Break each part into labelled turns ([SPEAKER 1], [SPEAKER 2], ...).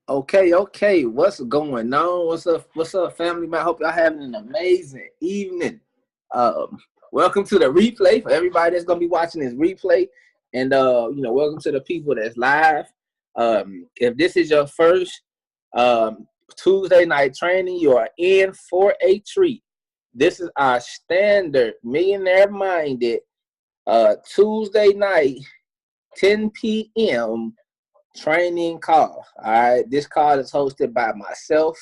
[SPEAKER 1] Okay. What's going on? What's up, family? Man, I hope y'all having an amazing evening. Welcome to the replay for everybody that's gonna be watching this replay, and welcome to the people that's live. If this is your first Tuesday night training, you are in for a treat. This is our standard millionaire-minded Tuesday night, 10 p.m. training call. All right, this call is hosted by myself.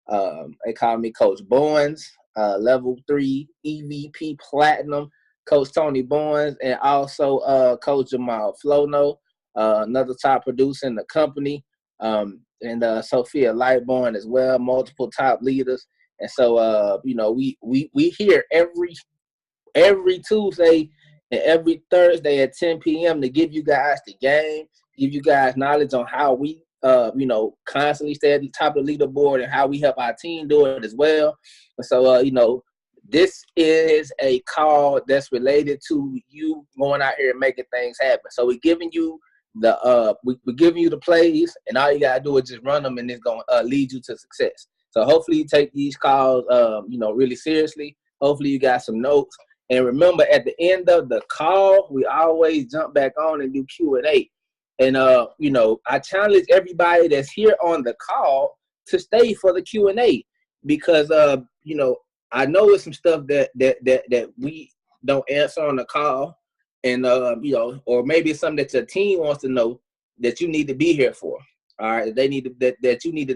[SPEAKER 1] They call me Coach Bowens, level 3 EVP Platinum, Coach Tony Bowens, and also Coach Jamal Flono, another top producer in the company, and Sophia Lightborn as well, multiple top leaders. And so we here every Tuesday and every Thursday at 10 p.m. to give you guys the game, give you guys knowledge on how we, constantly stay at the top of the leaderboard and how we help our team do it as well. And so, this is a call that's related to you going out here and making things happen. So we're giving you we're giving you the plays, and all you gotta do is just run them, and it's gonna lead you to success. So hopefully you take these calls, really seriously. Hopefully you got some notes. And remember, at the end of the call, we always jump back on and do Q&A. And, I challenge everybody that's here on the call to stay for the Q&A because, I know it's some stuff that we don't answer on the call. And, or maybe it's something that your team wants to know that you need to be here for. All right, they need to, that you need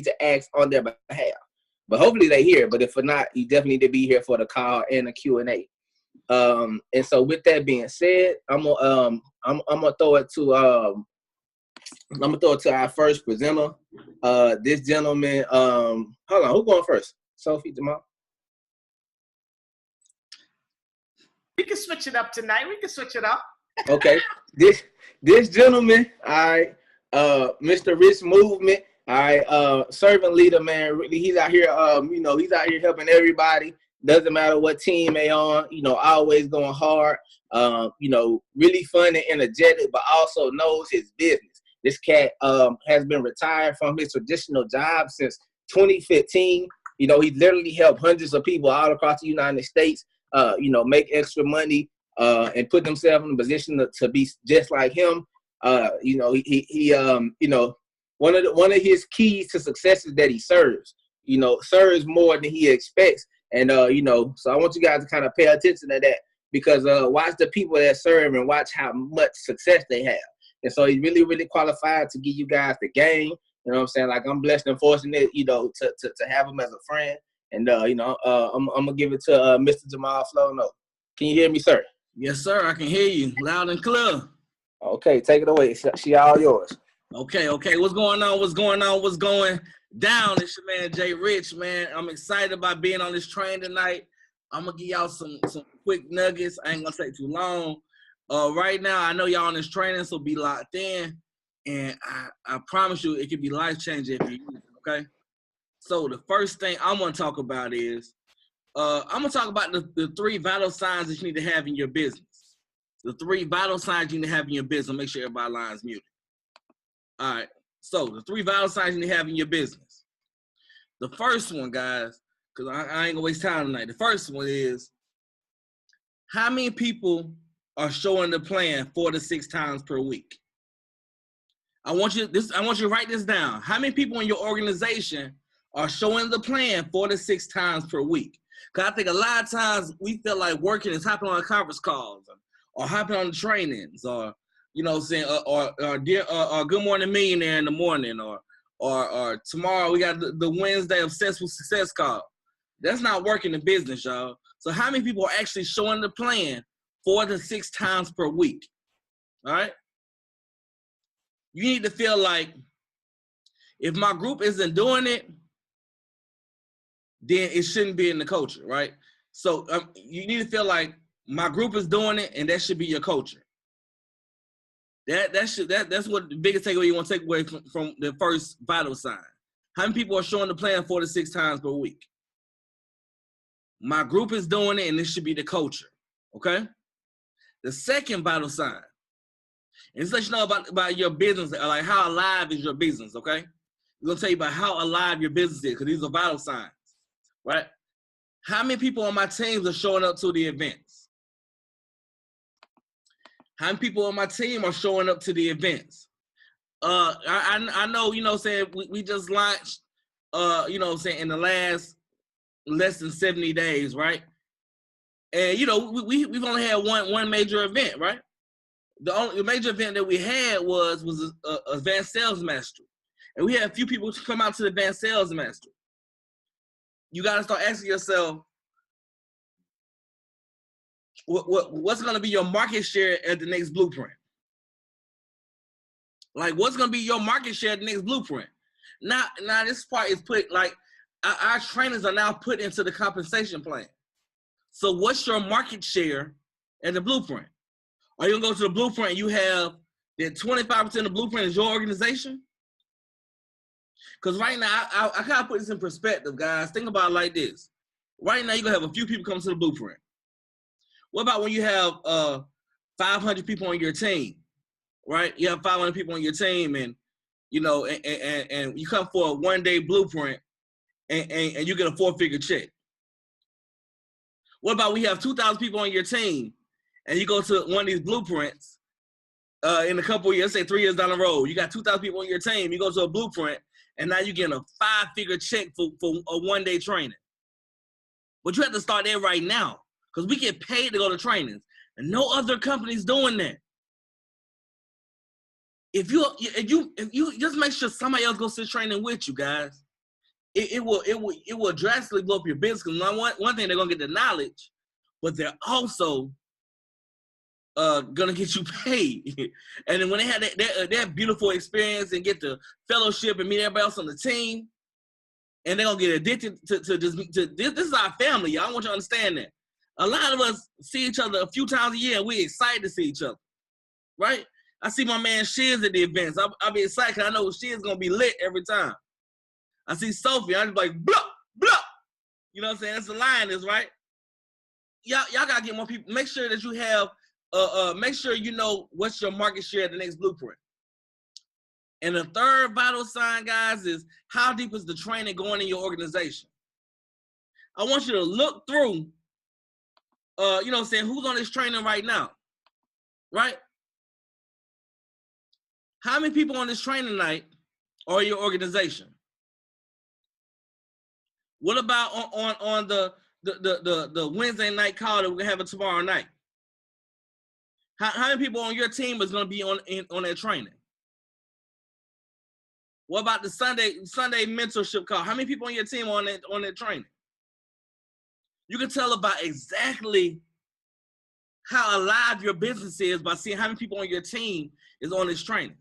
[SPEAKER 1] to ask on their behalf. But hopefully they hear. But if not, you definitely need to be here for the call and the Q&A. And so with that being said, I'm gonna throw it to our first presenter. This gentleman. Hold on, who's going first? Sophie, Jamal.
[SPEAKER 2] We can switch it up tonight. We can switch it up.
[SPEAKER 1] Okay. This gentleman, all right, Mr. Rich Movement. All right, servant leader, man. Really, he's out here. He's out here helping everybody. Doesn't matter what team they on. Always going hard. Really fun and energetic, but also knows his business. This cat has been retired from his traditional job since 2015. He literally helped hundreds of people all across the United States. Make extra money and put themselves in a position to be just like him. One of his keys to success is that he serves. Serves more than he expects. And so I want you guys to kind of pay attention to that because watch the people that serve and watch how much success they have. And so he's really, really qualified to give you guys the game. You know what I'm saying? Like, I'm blessed and fortunate, to have him as a friend. And I'm gonna give it to Mr. Jamal Flono. Can you hear me, sir?
[SPEAKER 3] Yes, sir. I can hear you loud and clear.
[SPEAKER 1] Okay, take it away. She all yours.
[SPEAKER 3] Okay. What's going on? What's going down? It's your man, Jay Rich, man. I'm excited about being on this train tonight. I'm going to give y'all some quick nuggets. I ain't going to take too long. Right now, I know y'all on this training, so be locked in. And I promise you, it can be life-changing if you use it, okay? So the first thing I want to talk about is, I'm going to talk about the 3 vital signs that you need to have in your business. The 3 vital signs you need to have in your business. Make sure everybody line's muted. All right, so the 3 vital signs you need to have in your business. The first one, guys, because I ain't gonna waste time tonight. The first one is, how many people are showing the plan 4 to 6 times per week? I want you to write this down. How many people in your organization are showing the plan 4 to 6 times per week? Because I think a lot of times we feel like working is hopping on conference calls or hopping on the trainings or or Good Morning Millionaire in the morning, or tomorrow we got the Wednesday Obsessed with Success call. That's not working in business, y'all. So how many people are actually showing the plan 4 to 6 times per week? All right? You need to feel like if my group isn't doing it, then it shouldn't be in the culture, right? So you need to feel like my group is doing it, and that should be your culture. That's what the biggest takeaway you want to take away from the first vital sign. How many people are showing the plan 4 to 6 times per week? My group is doing it, and this should be the culture, okay? The second vital sign, and this lets you know about your business, like how alive is your business, okay? We're going to tell you about how alive your business is, because these are vital signs, right? How many people on my teams are showing up to the events? How many people on my team are showing up to the events? I know, you know, saying we just launched, you know, saying in the last less than 70 days, right? And you know, we've only had one major event, right? The major event that we had was advanced sales mastery, and we had a few people come out to the advanced sales mastery. You got to start asking yourself, what's going to be your market share at the next blueprint? Like, what's going to be your market share at the next blueprint? Now this part is put, like, our trainers are now put into the compensation plan. So what's your market share at the blueprint? Are you going to go to the blueprint and you have that 25% of the blueprint is your organization? Because right now, I kind of put this in perspective, guys. Think about it like this. Right now, you're going to have a few people come to the blueprint. What about when you have 500 people on your team, right? You have 500 people on your team, and you know, and you come for a one-day blueprint, and you get a 4-figure check. What about we have 2,000 people on your team, and you go to one of these blueprints in a couple of years, say 3 years down the road, you got 2,000 people on your team, you go to a blueprint, and now you're getting a 5-figure check for a one-day training. But you have to start there right now, because we get paid to go to trainings, and no other company's doing that. If you just make sure somebody else goes to training with you, guys, it will drastically blow up your business. Because one thing, they're gonna get the knowledge, but they're also gonna get you paid. And then when they have that beautiful experience and get the fellowship and meet everybody else on the team, and they're gonna get addicted to this. This is our family, y'all. I want you to understand that. A lot of us see each other a few times a year, and we're excited to see each other, right? I see my man Shiz at the events. I'll be excited because I know Shiz gonna be lit every time. I see Sophie, I'm just like, blah, blah. You know what I'm saying? That's the lioness, right? Y'all gotta get more people. Make sure that you have, make sure you know what's your market share at the next blueprint. And the third vital sign, guys, is how deep is the training going in your organization? I want you to look through, you know what I'm saying, who's on this training right now, right? How many people on this training night are your organization? What about on the Wednesday night call that we're gonna have it tomorrow night? How many people on your team is gonna be on that training? What about the Sunday mentorship call? How many people on your team on that training? You can tell about exactly how alive your business is by seeing how many people on your team is on this training.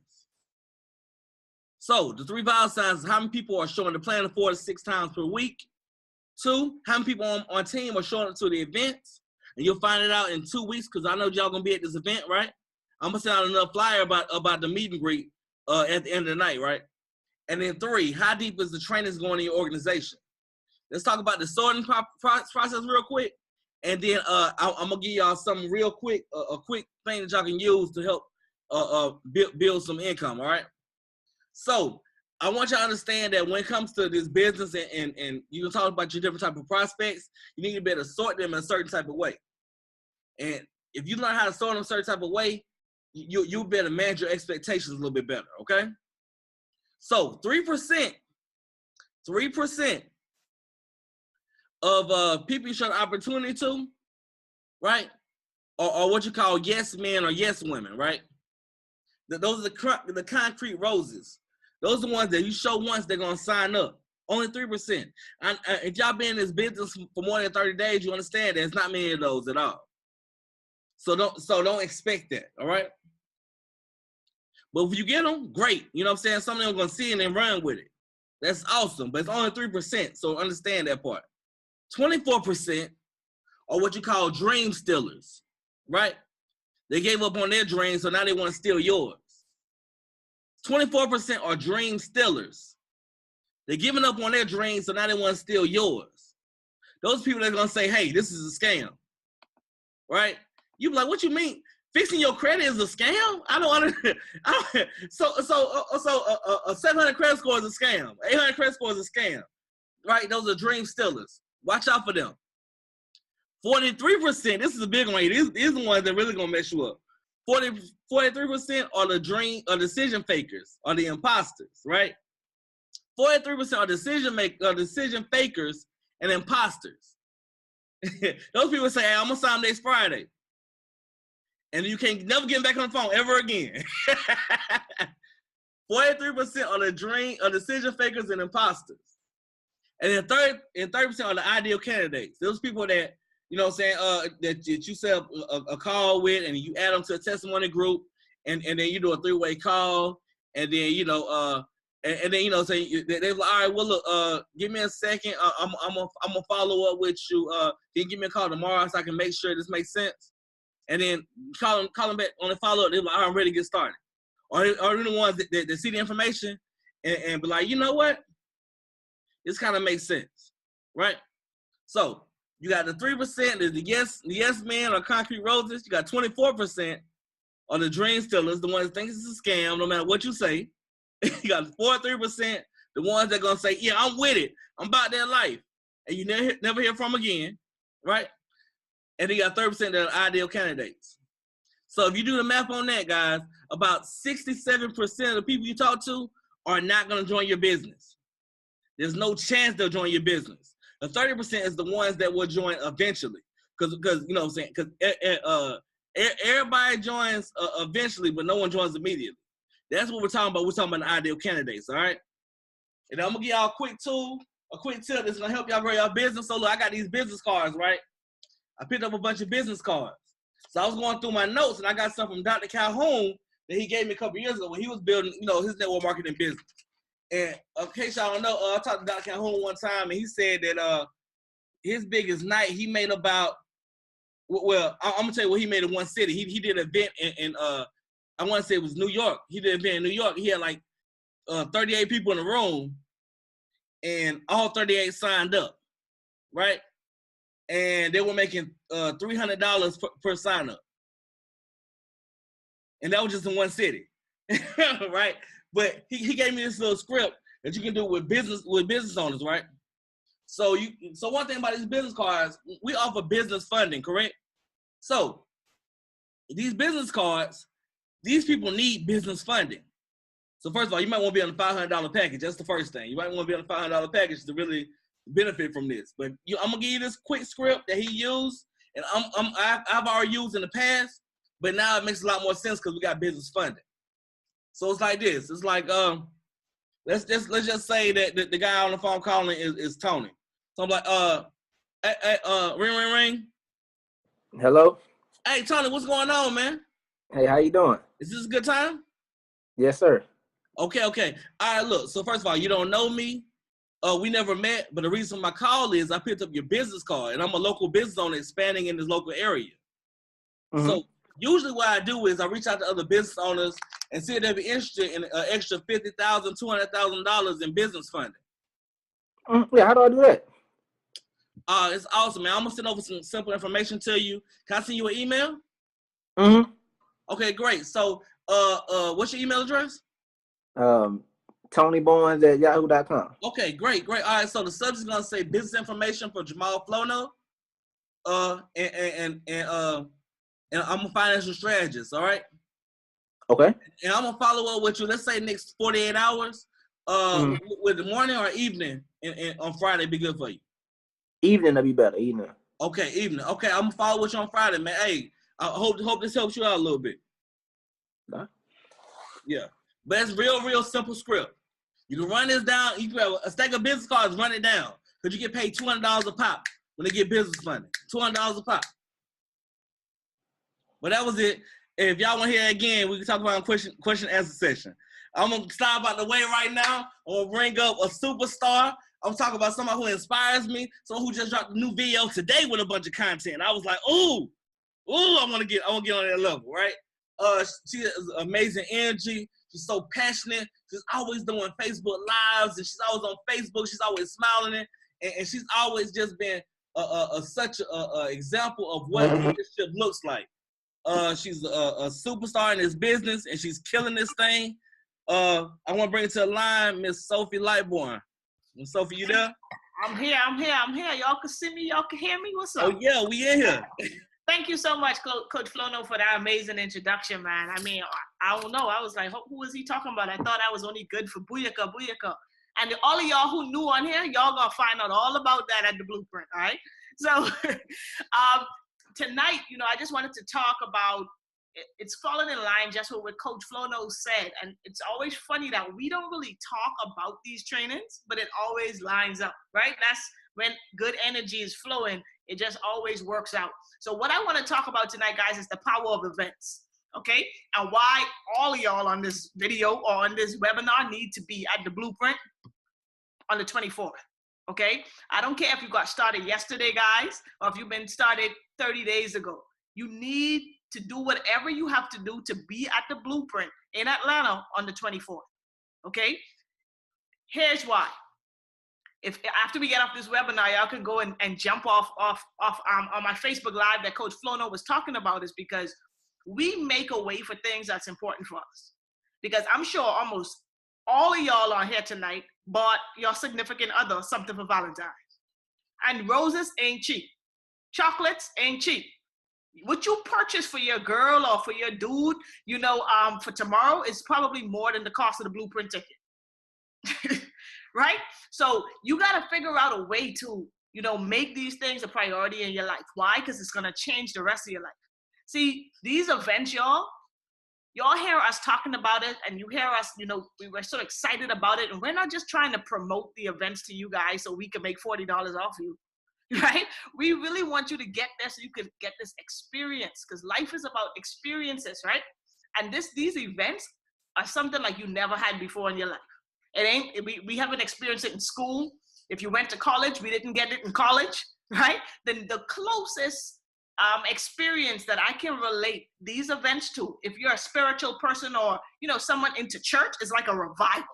[SPEAKER 3] So the 3 vital signs is how many people are showing the plan 4 to 6 times per week. 2, how many people on team are showing up to the events. And you'll find it out in 2 weeks, because I know y'all gonna be at this event, right? I'm gonna send out another flyer about the meet and greet at the end of the night, right? And then 3, how deep is the trainings going in your organization? Let's talk about the sorting process real quick. And then I'm gonna give y'all something real quick, a quick thing that y'all can use to help build some income, all right? So I want you to understand that when it comes to this business and you can talk about your different type of prospects, you need to be able to sort them in a certain type of way. And if you learn how to sort them a certain type of way, you'll be able to manage your expectations a little bit better, okay? So 3% of people you show an opportunity to, right, or what you call yes men or yes women, right? Those are the concrete roses. Those are the ones that you show once, they're going to sign up. Only 3%. If y'all been in this business for more than 30 days, you understand there's not many of those at all. So don't expect that, all right? But if you get them, great. You know what I'm saying? Some of them are going to see it and run with it. That's awesome, but it's only 3%, so understand that part. 24% are what you call dream stealers, right? They gave up on their dreams, so now they want to steal yours. 24% are dream stealers. They're giving up on their dreams, so now they want to steal yours. those people that are gonna say, hey, this is a scam, right? You be like, what you mean? Fixing your credit is a scam? I don't understand. So a 700 credit score is a scam. 800 credit score is a scam, right? Those are dream stealers. Watch out for them. 43%, this is a big one. These are the ones that really gonna mess you up. 43% are the decision fakers, or the imposters, right? 43% are decision fakers and imposters. Those people say, hey, I'm gonna sign next Friday. And you can't never get back on the phone ever again. 43% are the decision fakers and imposters. And then 30% are the ideal candidates. Those people that, you know what I'm saying, that you set up a call with, and you add them to a testimony group, and then you do a 3-way call, and then, you know, and then, you know, say they're like, all right, well, look, give me a second. I'm gonna follow up with you. Then give me a call tomorrow so I can make sure this makes sense. And then call them back on the follow up. They're like, all right, I'm ready to get started. Or the ones that see the information and be like, you know what? This kind of makes sense, right? So you got the 3%, the yes men or concrete roses. You got 24% are the dream stealers, the ones that think it's a scam, no matter what you say. You got 43%, the ones that gonna say, yeah, I'm with it. I'm about that life. And you never hear from again, right? And then you got 30% that are ideal candidates. So if you do the math on that, guys, about 67% of the people you talk to are not gonna join your business. There's no chance they'll join your business. The 30% is the ones that will join eventually. Because you know what I'm saying? Because everybody joins eventually, but no one joins immediately. That's what we're talking about. We're talking about the ideal candidates, all right? And I'm gonna give y'all a quick tip that's gonna help y'all grow your business. So look, I got these business cards, right? I picked up a bunch of business cards. So I was going through my notes, and I got some from Dr. Calhoun that he gave me a couple years ago when he was building, you know, his network marketing business. And in case y'all don't know, I talked to Dr. Calhoun one time, and he said that his biggest night, he made about, well, I'm gonna tell you what he made in one city. He did an event in I want to say it was New York. He did an event in New York. He had like 38 people in the room, and all 38 signed up, right? And they were making $300 per sign up. And that was just in one city, right? But he gave me this little script that you can do with business owners, right? So one thing about these business cards, we offer business funding, correct? So these business cards, these people need business funding. So first of all, you might want to be on a $500 package. That's the first thing. You might want to be on a $500 package to really benefit from this. But I'm gonna give you this quick script that he used, and I've already used in the past, but now it makes a lot more sense because we got business funding. So it's like this. It's like let's just say that the guy on the phone calling is Tony. So I'm like, ring.
[SPEAKER 1] Hello.
[SPEAKER 3] Hey Tony, what's going on, man?
[SPEAKER 1] Hey, how you doing?
[SPEAKER 3] Is this a good time?
[SPEAKER 1] Yes, sir.
[SPEAKER 3] Okay. All right, look. So first of all, you don't know me. We never met, but the reason my call is I picked up your business card, and I'm a local business owner expanding in this local area. Mm-hmm. So usually what I do is I reach out to other business owners and see if they'd be interested in an extra $50,000, $200,000 in business funding.
[SPEAKER 1] Yeah, how do I do that?
[SPEAKER 3] It's awesome, man. I'm gonna send over some simple information to you. Can I send you an email?
[SPEAKER 1] Mm-hmm.
[SPEAKER 3] Okay, great. So, what's your email address?
[SPEAKER 1] TonyBarnes@yahoo.com.
[SPEAKER 3] Okay, great. All right, so the subject's gonna say business information for Jamal Flono, and I'm a financial strategist. All right.
[SPEAKER 1] Okay.
[SPEAKER 3] And I'm gonna follow up with you. Let's say next 48 hours. With the morning or evening, and on Friday be good for you.
[SPEAKER 1] Evening will be better. Evening.
[SPEAKER 3] Okay, evening. Okay, I'm gonna follow with you on Friday, man. Hey, I hope this helps you out a little bit.
[SPEAKER 1] Nah.
[SPEAKER 3] Yeah, but it's real simple script. You can run this down. You can have a stack of business cards, run it down, because you get paid $200 a pop when they get business funding. $200 a pop. But that was it. If y'all want to hear it again, we can talk about a question answer session. I'm gonna stop out the way right now. I'm gonna bring up a superstar. I'm talking about somebody who inspires me, someone who just dropped a new video today with a bunch of content. I was like, ooh, I want to get on that level, right? She has amazing energy. She's so passionate. She's always doing Facebook Lives, and she's always on Facebook. She's always smiling, and she's always just been such a example of what leadership looks like. She's a superstar in this business, and she's killing this thing. I want to bring it to the line, Miss Sophie Lightborn. Miss Sophie, you there?
[SPEAKER 2] I'm here. Y'all can see me. Y'all can hear me. What's up?
[SPEAKER 3] Oh, yeah, we in here.
[SPEAKER 2] Thank you so much, Coach Flono, for that amazing introduction, man. I mean, I don't know. I was like, who is he talking about? I thought I was only good for Booyaka. And all of y'all who new on here, y'all gonna find out all about that at the Blueprint, all right? So tonight, I just wanted to talk about, it's falling in line just with what Coach Flono said. And it's always funny that we don't really talk about these trainings, but it always lines up, right? That's when good energy is flowing, it just always works out. So what I want to talk about tonight, guys, is the power of events, okay? And why all of y'all on this video or on this webinar need to be at the Blueprint on the 24th, okay? I don't care if you got started yesterday, guys, or if you've been started 30 days ago. You need to do whatever you have to do to be at the Blueprint in Atlanta on the 24th, okay? Here's why. If after we get off this webinar, y'all can go and jump off on my Facebook Live that Coach Flono was talking about, is because we make a way for things that's important for us. Because I'm sure almost all of y'all on here tonight bought your significant other something for Valentine's. And roses ain't cheap. Chocolates ain't cheap. What you purchase for your girl or for your dude, for tomorrow is probably more than the cost of the Blueprint ticket. Right? So you got to figure out a way to, make these things a priority in your life. Why? Because it's going to change the rest of your life. See, these events, y'all hear us talking about it, and you hear us, we were so excited about it. And we're not just trying to promote the events to you guys so we can make $40 off you, right? We really want you to get there so you can get this experience, because life is about experiences, right? And these events are something like you never had before in your life. We haven't experienced it in school. If you went to college, we didn't get it in college, right? Then the closest experience that I can relate these events to, if you're a spiritual person or, someone into church, is like a revival.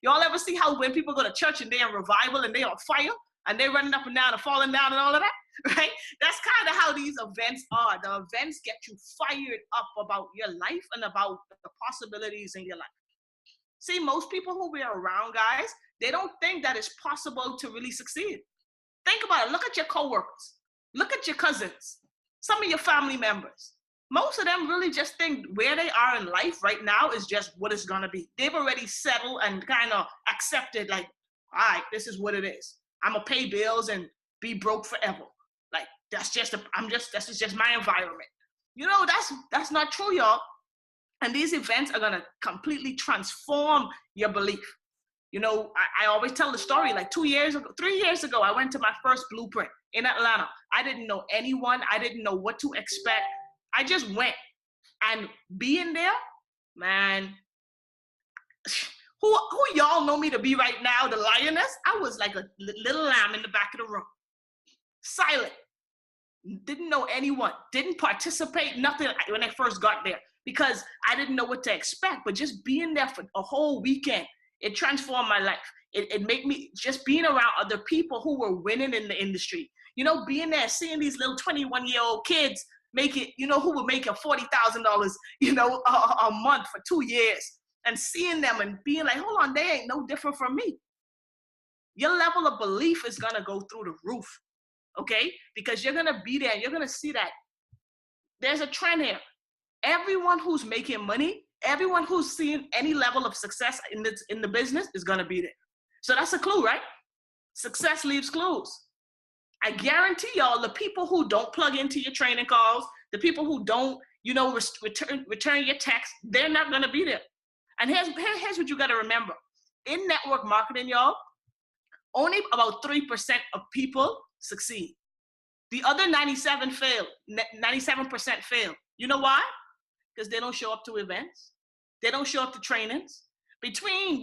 [SPEAKER 2] Y'all ever see how when people go to church and they're in revival and they're on fire and they're running up and down and falling down and all of that, right? That's kind of how these events are. The events get you fired up about your life and about the possibilities in your life. See, most people who we're around, guys, they don't think that it's possible to really succeed. Think about it. Look at your coworkers. Look at your cousins. Some of your family members. Most of them really just think where they are in life right now is just what it's going to be. They've already settled and kind of accepted, like, all right, this is what it is. I'm going to pay bills and be broke forever. Like, this is just my environment. That's not true, y'all. And these events are going to completely transform your belief. I always tell the story, like 3 years ago, I went to my first Blueprint in Atlanta. I didn't know anyone. I didn't know what to expect. I just went. And being there, man, who y'all know me to be right now, the lioness? I was like a little lamb in the back of the room. Silent. Didn't know anyone. Didn't participate, nothing when I first got there, because I didn't know what to expect. But just being there for a whole weekend, it transformed my life. It made me, just being around other people who were winning in the industry. Being there, seeing these little 21-year-old kids make it, who were making $40,000, a month for 2 years, and seeing them and being like, hold on, they ain't no different from me. Your level of belief is going to go through the roof, okay? Because you're going to be there and you're going to see that there's a trend here. Everyone who's making money, everyone who's seeing any level of success in the business is going to be there. So that's a clue, right? Success leaves clues. I guarantee y'all, the people who don't plug into your training calls, the people who don't, return your text, they're not going to be there. And here's what you got to remember. In network marketing, y'all, only about 3% of people succeed. The other 97% fail. You know why? Because they don't show up to events. They don't show up to trainings. Between,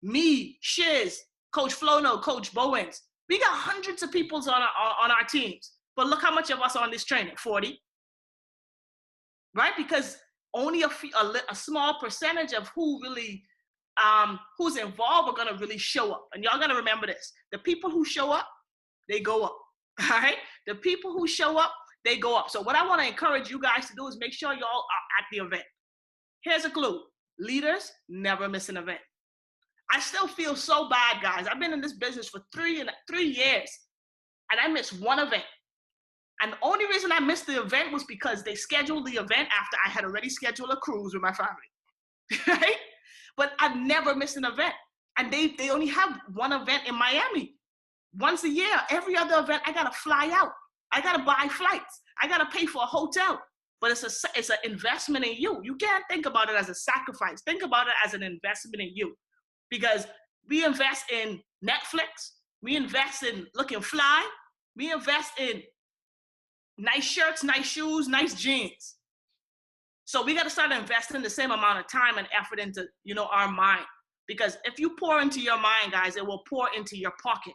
[SPEAKER 2] me, Shiz, Coach Flono, Coach Bowens, we got hundreds of people on our teams. But look how much of us are on this training, 40. Right? Because only a small percentage of who really, who's involved are going to really show up. And y'all got to remember this. The people who show up, they go up. All right? The people who show up, they go up. So what I want to encourage you guys to do is make sure y'all are at the event. Here's a clue. Leaders never miss an event. I still feel so bad, guys. I've been in this business for 3 years, and I missed one event. And the only reason I missed the event was because they scheduled the event after I had already scheduled a cruise with my family, right? But I've never missed an event. And they only have one event in Miami. Once a year, every other event, I gotta fly out. I gotta buy flights. I gotta pay for a hotel. But it's an investment in you. You can't think about it as a sacrifice. Think about it as an investment in you. Because we invest in Netflix. We invest in looking fly. We invest in nice shirts, nice shoes, nice jeans. So we got to start investing the same amount of time and effort into, our mind. Because if you pour into your mind, guys, it will pour into your pocket.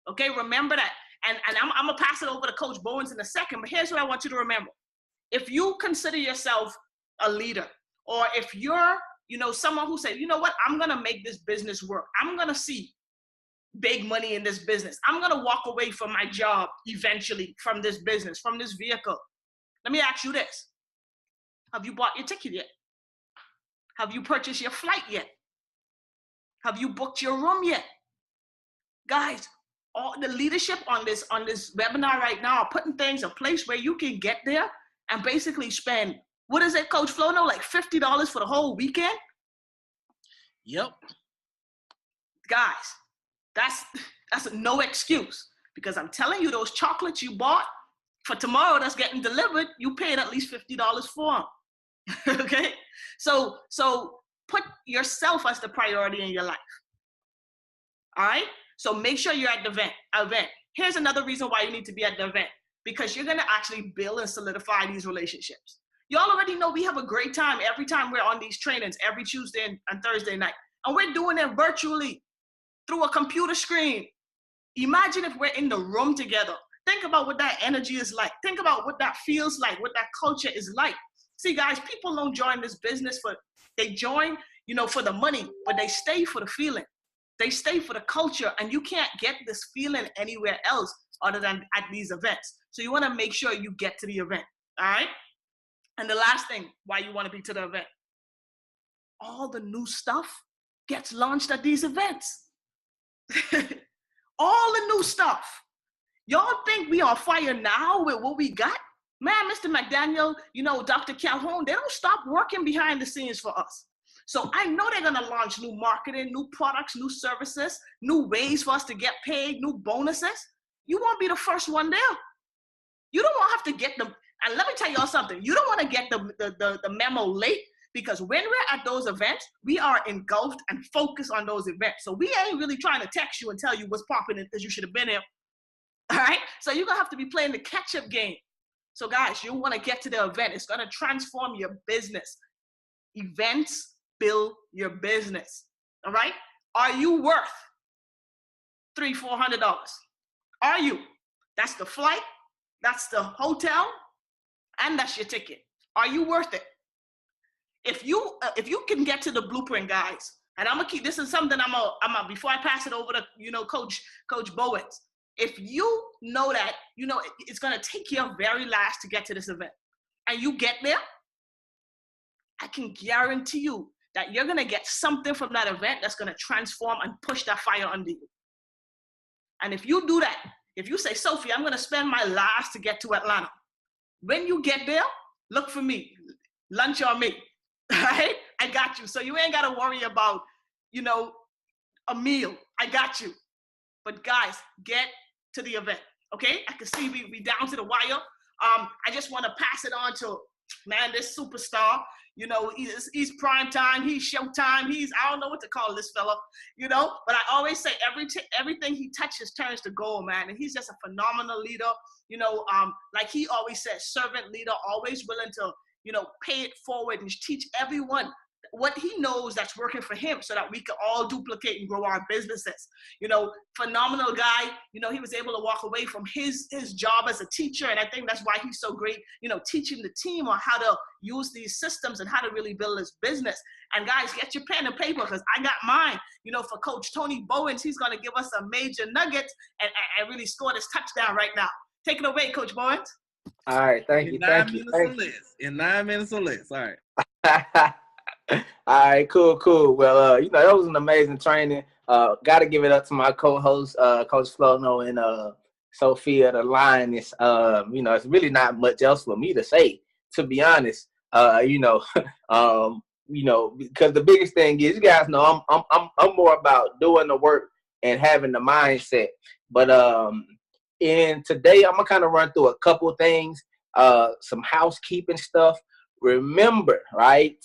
[SPEAKER 2] Okay, remember that. And I'm going to pass it over to Coach Bowens in a second, but here's what I want you to remember. If you consider yourself a leader, or if you're, someone who said, you know what, I'm going to make this business work. I'm going to see big money in this business. I'm going to walk away from my job eventually, from this business, from this vehicle. Let me ask you this. Have you bought your ticket yet? Have you purchased your flight yet? Have you booked your room yet? Guys, all the leadership on this webinar right now are putting things in place where you can get there and basically spend, what is it, Coach Flo? Like $50 for the whole weekend?
[SPEAKER 3] Yep.
[SPEAKER 2] Guys, that's no excuse, because I'm telling you, those chocolates you bought for tomorrow that's getting delivered, you paid at least $50 for them. Okay? So put yourself as the priority in your life. All right? So make sure you're at the event. Here's another reason why you need to be at the event, because you're going to actually build and solidify these relationships. Y'all already know we have a great time every time we're on these trainings, every Tuesday and Thursday night. And we're doing it virtually through a computer screen. Imagine if we're in the room together. Think about what that energy is like. Think about what that feels like, what that culture is like. See, guys, people don't join this business they join, for the money, but they stay for the feeling. They stay for the culture, and you can't get this feeling anywhere else other than at these events. So you want to make sure you get to the event, all right? And the last thing why you want to be to the event, all the new stuff gets launched at these events. All the new stuff. Y'all think we on fire now with what we got? Man, Mr. McDaniel, Dr. Calhoun, they don't stop working behind the scenes for us. So I know they're going to launch new marketing, new products, new services, new ways for us to get paid, new bonuses. You won't be the first one there. You don't want to have to get them. And let me tell y'all something. You don't want to get the memo late, because when we're at those events, we are engulfed and focused on those events. So we ain't really trying to text you and tell you what's popping because you should have been there. All right? So you're going to have to be playing the catch-up game. So guys, you want to get to the event. It's going to transform your business. Events build your business. All right? Are you worth $300-400? Are you? That's the flight, that's the hotel, and that's your ticket. Are you worth it? If you can get to the blueprint, guys, and I'm gonna keep this is something I'm gonna before I pass it over to Coach Bowens. If you know that it's gonna take your very last to get to this event, and you get there, I can guarantee you that you're gonna get something from that event that's gonna transform and push that fire under you. And if you do that, if you say, Sophie, I'm gonna spend my last to get to Atlanta, when you get there, look for me, lunch on me. Right? I got you. So you ain't got to worry about, a meal. I got you. But guys, get to the event. Okay? I can see we down to the wire. I just want to pass it on to, man, this superstar. He's prime time. He's showtime. I don't know what to call this fella, but I always say everything he touches turns to gold, man. And he's just a phenomenal leader. Like he always says, servant leader, always willing to, pay it forward and teach everyone what he knows that's working for him so that we can all duplicate and grow our businesses. Phenomenal guy. He was able to walk away from his job as a teacher. And I think that's why he's so great, teaching the team on how to use these systems and how to really build this business. And guys, get your pen and paper, because I got mine. For Coach Tony Bowens, he's going to give us some major nuggets and really score this touchdown right now. Take it away, Coach Barnes.
[SPEAKER 1] All right, thank you.
[SPEAKER 3] In 9 minutes or less. All right.
[SPEAKER 1] All right, cool. Well, that was an amazing training. Got to give it up to my co-host, Coach Flono and Sophia the Lioness. It's really not much else for me to say, to be honest. Because the biggest thing is, you guys know, I'm more about doing the work and having the mindset. But and today I'm gonna kind of run through a couple things, some housekeeping stuff. Remember, right,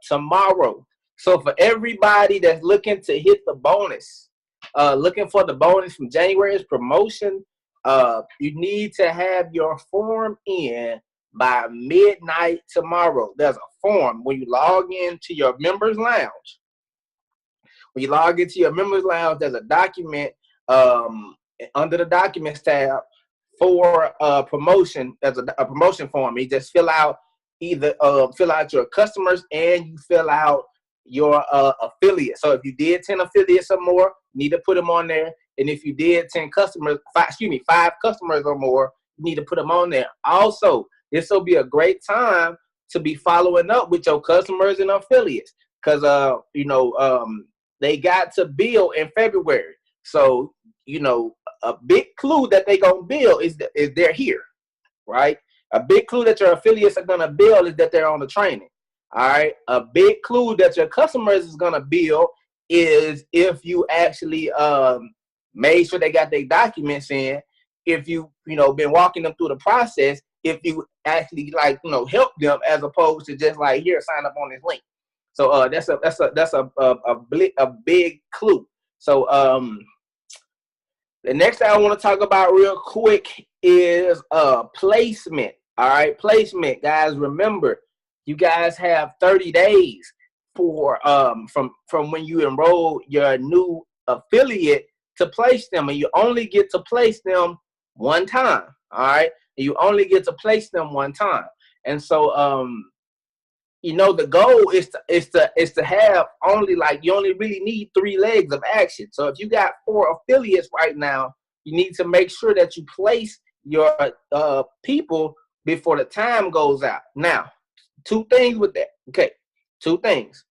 [SPEAKER 1] tomorrow. So for everybody that's looking to hit the bonus, looking for the bonus from January's promotion, you need to have your form in by midnight tomorrow. There's a form when you log into your members lounge. When you log into your members lounge, there's a document under the documents tab for promotion. There's a promotion form. You just fill out your customers and you fill out your affiliates. So if you did 10 affiliates or more, you need to put them on there. And if you did 5 customers or more, you need to put them on there. Also, this will be a great time to be following up with your customers and affiliates, because they got to bill in February. So a big clue that they gonna bill is they're here, right? A big clue that your affiliates are gonna bill is that they're on the training. All right. A big clue that your customers is gonna bill is if you actually made sure they got their documents in. If you been walking them through the process. If you actually help them, as opposed to just like, here, sign up on this link. So that's a big clue. So the next thing I want to talk about real quick is placement. All right, placement, guys. Remember, you guys have 30 days for from when you enroll your new affiliate to place them, and you only get to place them one time. All right, you only get to place them one time, and so the goal is to have only, you only really need 3 legs of action. So if you got 4 affiliates right now, you need to make sure that you place your people before the time goes out. Now, 2 things with that. Okay, 2 things.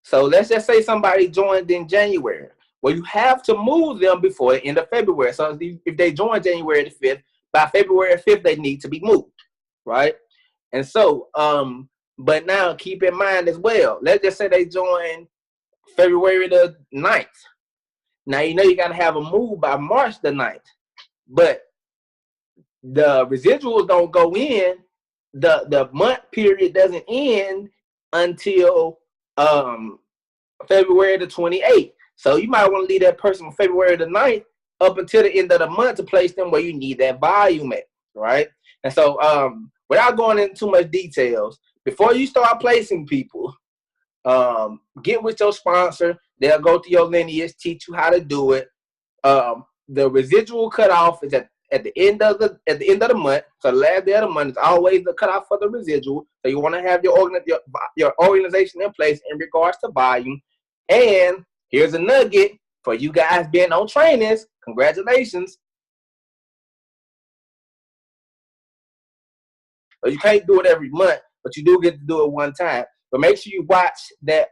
[SPEAKER 1] So let's just say somebody joined in January. Well, you have to move them before the end of February. So if they join January the 5th, by February 5th, they need to be moved, right? And so, but now keep in mind as well, let's just say they join February the 9th. Now, you got to have a move by March the 9th. But the residuals don't go in. The month period doesn't end until February the 28th. So you might want to leave that person from February the 9th up until the end of the month to place them where you need that volume at, right? And so without going into too much details, before you start placing people, get with your sponsor. They'll go through your lineage, teach you how to do it. The residual cutoff is at the end of the month. So the last day of the month is always the cutoff for the residual. So you want to have your organization in place in regards to volume. And here's a nugget for you guys being on trainings. Congratulations. So you can't do it every month, but you do get to do it one time. But make sure you watch that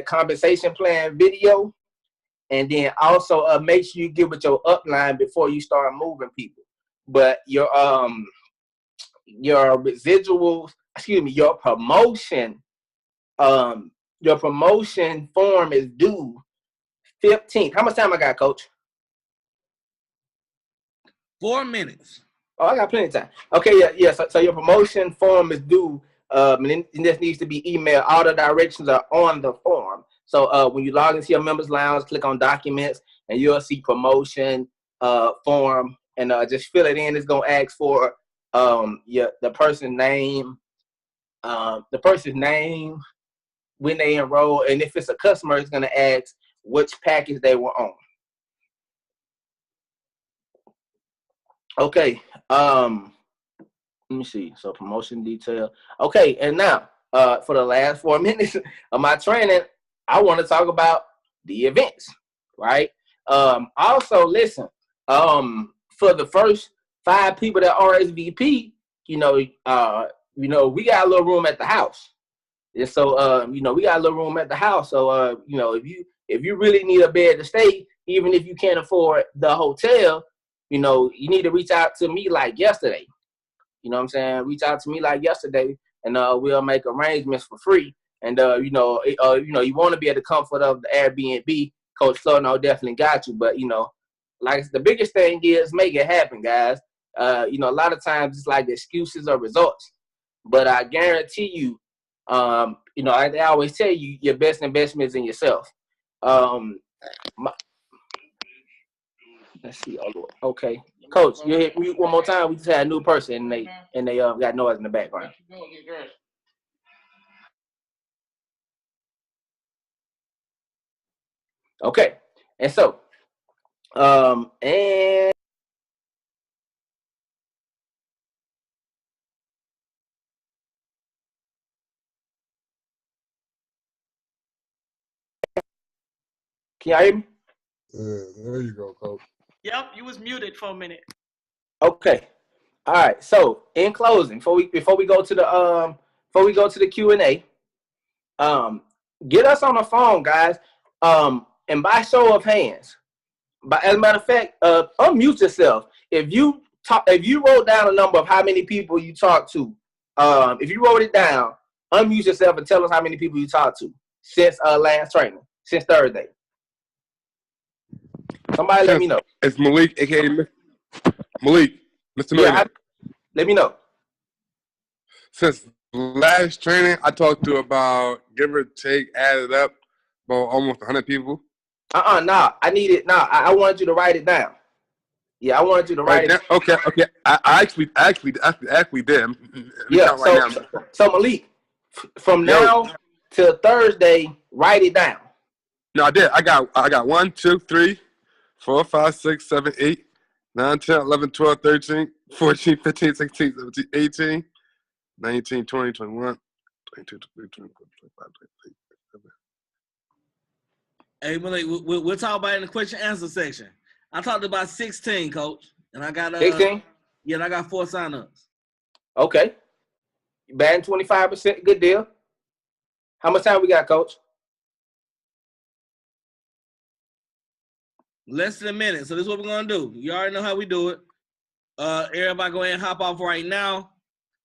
[SPEAKER 1] compensation plan video, and then also make sure you get with your upline before you start moving people. But your residuals, your promotion form is due 15th. How much time I got, Coach?
[SPEAKER 3] 4 minutes.
[SPEAKER 1] Oh, I got plenty of time. Okay, yeah. So your promotion form is due, and this needs to be emailed. All the directions are on the form. So when you log into your members lounge, click on documents, and you'll see promotion form, and just fill it in. It's gonna ask for the person's name, when they enroll, and if it's a customer, it's gonna ask which package they were on. Okay, let me see. So promotion detail. Okay, and now for the last 4 minutes of my training, I want to talk about the events, right? Also, listen, for the first 5 people that RSVP, we got a little room at the house. And so, we got a little room at the house. So, if you really need a bed to stay, even if you can't afford the hotel, you need to reach out to me like yesterday. You know what I'm saying? Reach out to me like yesterday, and we'll make arrangements for free. And you want to be at the comfort of the Airbnb. Coach Florno definitely got you, but like the biggest thing is make it happen, guys. A lot of times it's like excuses or results, but I guarantee you, I always tell you your best investment is in yourself. Let's see. Okay, Coach, you hit mute one more time. We just had a new person, and they got noise in the background. Okay, and so, and can y'all hear me?
[SPEAKER 4] Yeah, there you go, Coach.
[SPEAKER 2] Yep, you was muted for a minute.
[SPEAKER 1] Okay. All right. So, in closing, before we go to the Q&A, get us on the phone, guys. And by show of hands, as a matter of fact, unmute yourself. If you wrote down a number of how many people you talked to, if you wrote it down, unmute yourself and tell us how many people you talked to since last training, since Thursday. Somebody let me know.
[SPEAKER 4] It's Malik, aka Malik, Mr. Millionaire.
[SPEAKER 1] Let me know.
[SPEAKER 4] Since last training, I talked to about, give or take, added up, about almost 100 people.
[SPEAKER 1] Nah. I wanted you to write it down. Yeah, I wanted you to write it down.
[SPEAKER 4] Okay. I actually did.
[SPEAKER 1] Yeah. So Malik, from now till Thursday, write it down.
[SPEAKER 4] No, I did. I got 1, 2, 3, 4, 5, 6, 7, 8, 9, 10, 11, 12, 13, 14, 15, 16, 17, 18, 19, 20, 21, 22, 23, 24, 25, 26, 27.
[SPEAKER 3] Hey, Malik, we'll talk about it in the question answer section. I talked about 16, Coach, and I got
[SPEAKER 1] 16.
[SPEAKER 3] Yeah, and I got 4 signups.
[SPEAKER 1] Okay, batting 25%, good deal. How much time we got, Coach?
[SPEAKER 3] Less than a minute. So this is what we're gonna do. You already know how we do it. Everybody go ahead and hop off right now.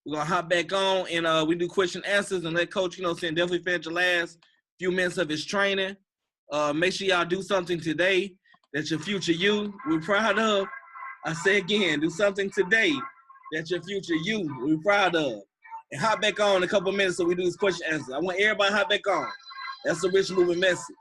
[SPEAKER 3] We're gonna hop back on and we do question answers and let Coach, definitely finish the last few minutes of his training. Make sure y'all do something today that your future you we're proud of. I say again, do something today that your future you we're proud of. And hop back on in a couple minutes so we do this question answer. I want everybody to hop back on. That's the rich moving message.